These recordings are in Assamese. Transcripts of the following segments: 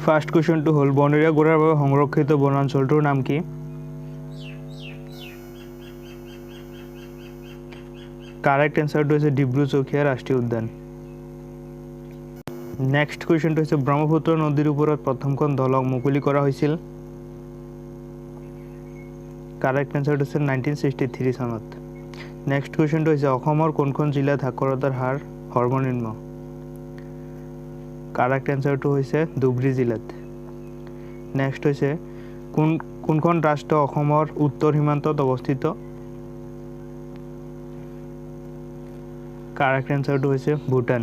ফাৰ্ষ্ট কুৱেশ্যনটো হ'ল বনৰীয়া ঘোঁৰাৰ বাবে সংৰক্ষিত বনাঞ্চলটোৰ নাম কি? কাৰেক্ট এনচাৰটো হৈছে ডিব্ৰু-চৈখোৱা ৰাষ্ট্ৰীয় উদ্যান। নেক্সট কুৱেশ্যনটো হৈছে ব্ৰহ্মপুত্ৰ নদীৰ ওপৰত প্ৰথমখন দলং মুকলি কৰা হৈছিল। কাৰেক্ট এনচাৰটো হৈছে 1963 চনত। নেক্সট কুৱেশ্যনটো হৈছে অসমৰ কোনখন জিলাত সাক্ষৰতাৰ হাৰ সৰ্বনিম্ন? কাৰেক্ট এনচাৰটো হৈছে ধুবুৰী জিলাত। নেক্সট হৈছে কোনখন ৰাষ্ট্ৰ অসমৰ উত্তৰ সীমান্তত অৱস্থিত? কাৰেক্ট এনচাৰটো হৈছে ভূটান।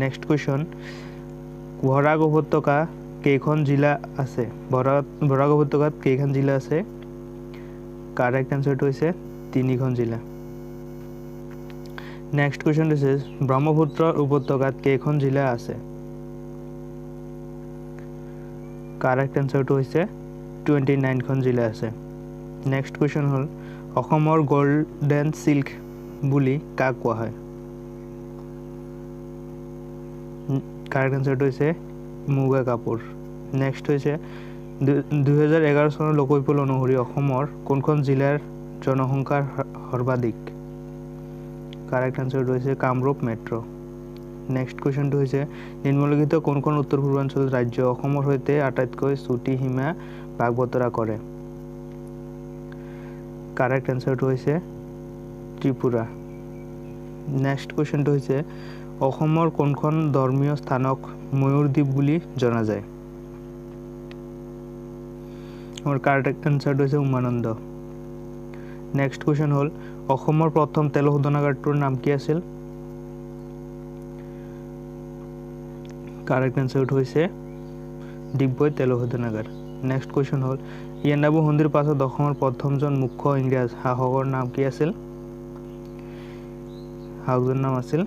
নেক্সট কুৱেশ্যন বৰাক উপত্যকা কেইখন জিলা আছে? বৰাক উপত্যকাত কেইখন জিলা আছে? কাৰেক্ট এনচাৰটো হৈছে 3খন জিলা। নেক্সট কুৱেশ্যন হৈছে ব্ৰহ্মপুত্ৰ উপত্যকাত কেইখন জিলা আছে? কাৰেক্ট এনচাৰটো হৈছে 29খন জিলা আছে। নেক্সট কুৱেশ্যন হ'ল অসমৰ গোল্ডেন চিল্ক বুলি কাক কোৱা হয়? কাৰেক্ট এনচাৰটো হৈছে মুগা কাপোৰ। নেক্সট হৈছে 2011 চনৰ লোকপিয়ল অনুসৰি অসমৰ কোনখন জিলাৰ জনসংখ্যা সৰ্বাধিক? কাৰেক্ট এনচাৰটো হৈছে কামৰূপ মেট্ৰ'। নেক্সট কুৱেশ্যনটো হৈছে নিম্নলিখিত কোনখন উত্তৰ পূৰ্বাঞ্চল ৰাজ্য অসমৰ সৈতে আটাইতকৈ চুটি সীমা ভাগ বতৰা কৰে? কাৰেক্ট এনচাৰটো হৈছে ত্ৰিপুৰা। নেক্সট কুৱেশ্যনটো হৈছে অসমৰ কোনখন ধৰ্মীয় স্থানক ময়ূৰ দ্বীপ বুলি জনা যায়? আমাৰ কাৰেক্ট এনচাৰটো হৈছে উমানন্দ। নেক্সট কুৱেশ্যন হ'ল অসমৰ প্ৰথম তেল শোধনাগাৰটোৰ নাম কি আছিল? কাৰেক্ট এনচাৰটো হৈছে ডিগবৈ তেল শোধনাগাৰ। নেক্সট কুৱেশ্যন হ'ল ইয়াণ্ডাবু সন্ধিৰ পাছত অসমৰ প্ৰথমজন মুখ্য ইংৰাজ শাসকৰ নাম কি আছিল? শাসকজনৰ নাম আছিল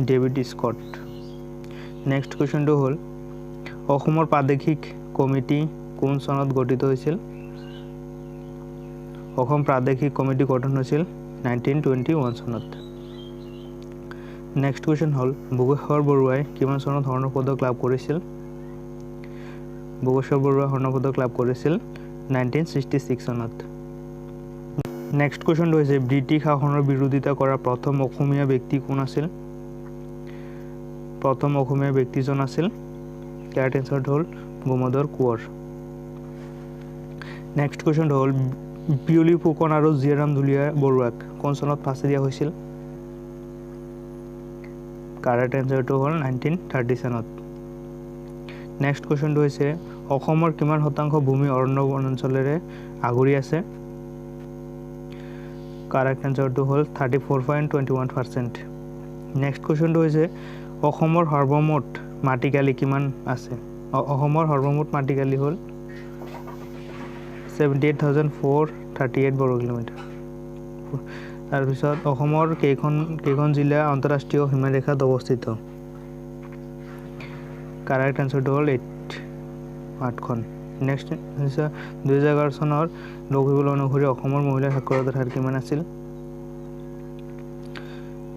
ডেভিড স্কট। নেক্সট কুৱেশ্যনটো হ'ল অসমৰ প্ৰাদেশিক কমিটি কোন চনত গঠিত হৈছিল? অসম প্ৰাদেশিক কমিটি গঠন হৈছিল 1921 চনত। নেক্সট কুৱেশ্যন হ'ল ভোগেশ্বৰ বৰুৱাই কিমান চনত স্বৰ্ণ পদক লাভ কৰিছিল? ভোগেশ্বৰ বৰুৱাই স্বৰ্ণ পদক লাভ কৰিছিল 1966 চনত। নেক্সট কুৱেশ্যনটো হৈছে ব্ৰিটিছ শাসনৰ বিৰোধিতা কৰা প্ৰথম অসমীয়া ব্যক্তি কোন আছিল? প্ৰথম অসমীয়া ব্যক্তিজন আছিল কাৰেক্ট এনচাৰটো হ'ল গোমধৰ কোঁৱৰ। নেক্সট কুৱেশ্যনটো হ'ল পিয়লি ফুকন আৰু জীয়াৰাম দুলীয়া বৰুৱাক কোন চনত ফাঁচি দিয়া হৈছিল? কাৰেক্ট এনচাৰটো হ'ল 1930 চনত। নেক্সট কুৱেশ্যনটো হৈছে অসমৰ কিমান শতাংশ ভূমি অৰণ্য বনাঞ্চলেৰে আগুৰি আছে? কাৰেক্ট এনচাৰটো হ'ল 34.21%। নেক্সট কুৱেশ্যনটো হৈছে অসমৰ সৰ্বমুঠ মাটিকালি কিমান আছে? অসমৰ সৰ্বমুঠ মাটিকালি হ'ল 78,438 বৰ্গ কিলোমিটাৰ। তাৰপিছত অসমৰ কেইখন জিলা আন্তঃৰাষ্ট্ৰীয় সীমাৰেখাত অৱস্থিত? কাৰেক্ট এনচাৰটো হ'ল 8খন। নেক্সট হৈছে 2011 চনৰ লোকপিয়ল অনুসৰি অসমৰ মহিলাৰ সাক্ষৰতাৰ হাৰ কিমান আছিল?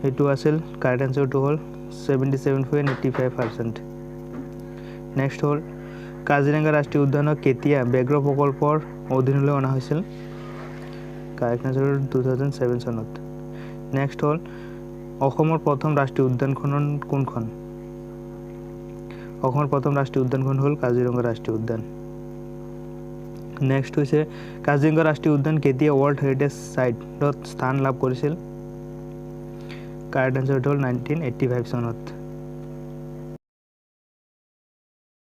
এইটো আছিল কাৰেক্ট এনচাৰটো হ'ল 77.85%। নেক্সট হ'ল কাজিৰঙা ৰাষ্ট্ৰীয় উদ্যানক কেতিয়া ব্যাঘ্ৰ প্ৰকল্পৰ অধীনলৈ অনা হৈছিল? কাৰেক্ট এনচাৰ 2007 চনত। নেক্সট হ'ল অসমৰ প্ৰথম ৰাষ্ট্ৰীয় উদ্যানখন কোনখন? অসমৰ প্ৰথম ৰাষ্ট্ৰীয় উদ্যানখন হ'ল কাজিৰঙা ৰাষ্ট্ৰীয় উদ্যান। নেক্সট হৈছে কাজিৰঙা ৰাষ্ট্ৰীয় উদ্যান কেতিয়া ৱৰ্ল্ড হেৰিটেজ চাইটত স্থান লাভ কৰিছিল? কাৰেক্ট এনচাৰটো হ'ল 1985 চনত।